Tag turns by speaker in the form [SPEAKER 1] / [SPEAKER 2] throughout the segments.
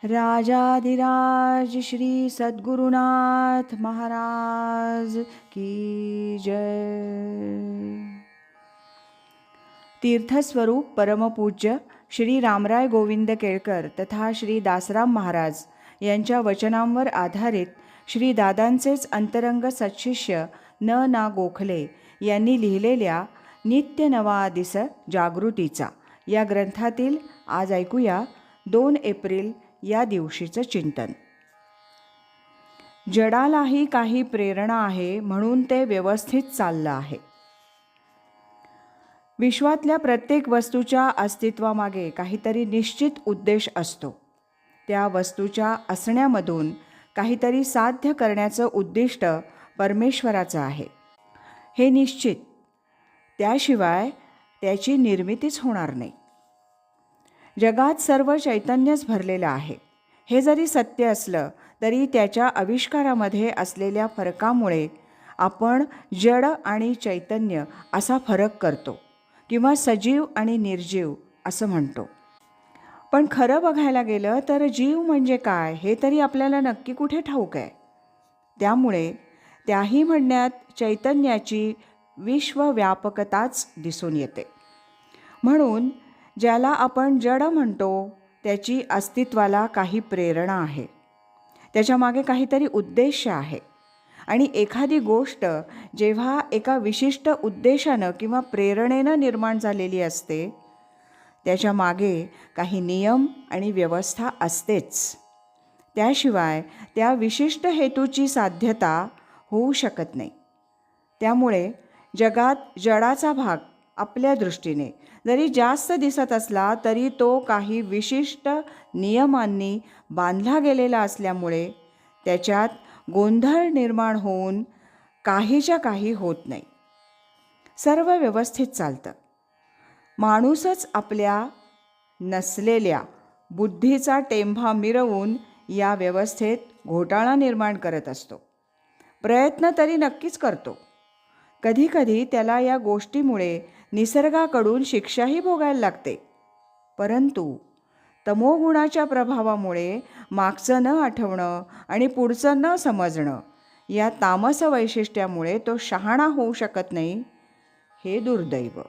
[SPEAKER 1] राजाधिराज श्री सद्गुरुनाथ महाराज की जय। तीर्थस्वरूप परमपूज्य श्री रामराय गोविंद केळकर तथा श्री दासराम महाराज यांच्या वचनांवर आधारित श्री दादांचेच अंतरंग सत्शिष्य ना गोखले यांनी लिहिलेल्या नित्य नवा दिस जागृतीचा या ग्रंथातील आज ऐकूया 2 एप्रिल या दिवशीचं चिंतन। जडालाही काही प्रेरणा आहे म्हणून ते व्यवस्थित चाललं आहे। विश्वातल्या प्रत्येक वस्तूच्या अस्तित्वामागे काहीतरी निश्चित उद्देश असतो। त्या वस्तूच्या असण्यामधून काहीतरी साध्य करण्याचं उद्दिष्ट परमेश्वराचं आहे, हे निश्चित। त्याशिवाय त्याची निर्मितीच होणार नाही। जगात सर्व चैतन्यच भरलेलं आहे, हे जरी सत्य असलं तरी त्याच्या आविष्कारामध्ये असलेल्या फरकामुळे आपण जड आणि चैतन्य असा फरक करतो किंवा सजीव आणि निर्जीव असं म्हणतो। पण खरं बघायला गेलं तर जीव म्हणजे काय हे तरी आपल्याला नक्की कुठे ठाऊक आहे। त्यामुळे त्याही म्हणण्यात चैतन्याची विश्वव्यापकताच दिसून येते। म्हणून ज्याला आपण जड म्हणतो त्याची अस्तित्वाला काही प्रेरणा आहे, त्याच्यामागे काहीतरी उद्देश आहे। आणि एखादी गोष्ट जेव्हा एका विशिष्ट उद्देशानं किंवा प्रेरणेनं निर्माण झालेली असते त्याच्या मागे काही नियम आणि व्यवस्था असतेच। त्याशिवाय त्या विशिष्ट हेतूची साध्यता होऊ शकत नाही। त्यामुळे जगात जडाचा भाग आपल्या दृष्टीने जरी जास्त दिसत असला तरी तो काही विशिष्ट नियमांनी बांधला गेलेला असल्यामुळे त्याच्यात गोंधळ निर्माण होऊन काहीच्या काही होत नाही। सर्व व्यवस्थित चालतं। माणूसच आपल्या नसलेल्या बुद्धीचा टेंभा मिरवून या व्यवस्थेत घोटाळा निर्माण करत असतो। प्रयत्न तरी नक्कीच करतो। कधीकधी त्याला या गोष्टीमुळे निसर्गाकडून शिक्षाही भोगायला लागते। परंतु तमोगुणाच्या प्रभावामुळे मागचं न आठवणं आणि पुढचं न समजणं या तामस वैशिष्ट्यामुळे तो शहाणा होऊ शकत नाही, हे दुर्दैव।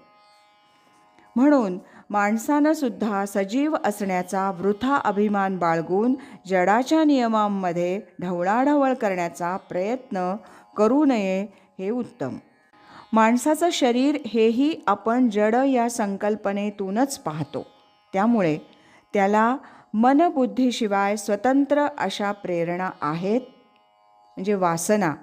[SPEAKER 1] म्हणून माणसानं सुद्धा सजीव असण्याचा वृथा अभिमान बाळगून जडाच्या नियमांमध्ये ढवळाढवळ करण्याचा प्रयत्न करू नये, हे उत्तम। माणसाचं शरीर हेही आपण जड या संकल्पनेतूनच पाहतो। त्यामुळे त्याला मनबुद्धीशिवाय स्वतंत्र अशा प्रेरणा आहेत, म्हणजे वासना।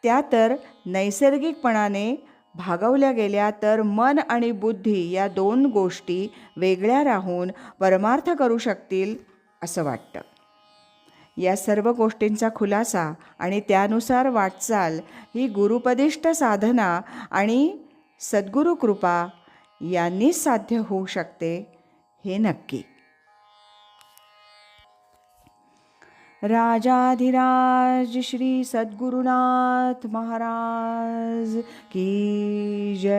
[SPEAKER 1] त्या तर नैसर्गिकपणाने भागवल्या गेल्या तर मन आणि बुद्धी या 2 गोष्टी वेगळ्या राहून परमार्थ करू शकतील असं वाटतं। या सर्व गोष्टींचा खुलासा आणि त्यानुसार वाटचाल ही गुरुपदिष्ट साधना आणि सद्गुरू कृपा यांनीच साध्य होऊ शकते, हे नक्की। राजाधिराज श्री सद्गुरुनाथ महाराज की जय।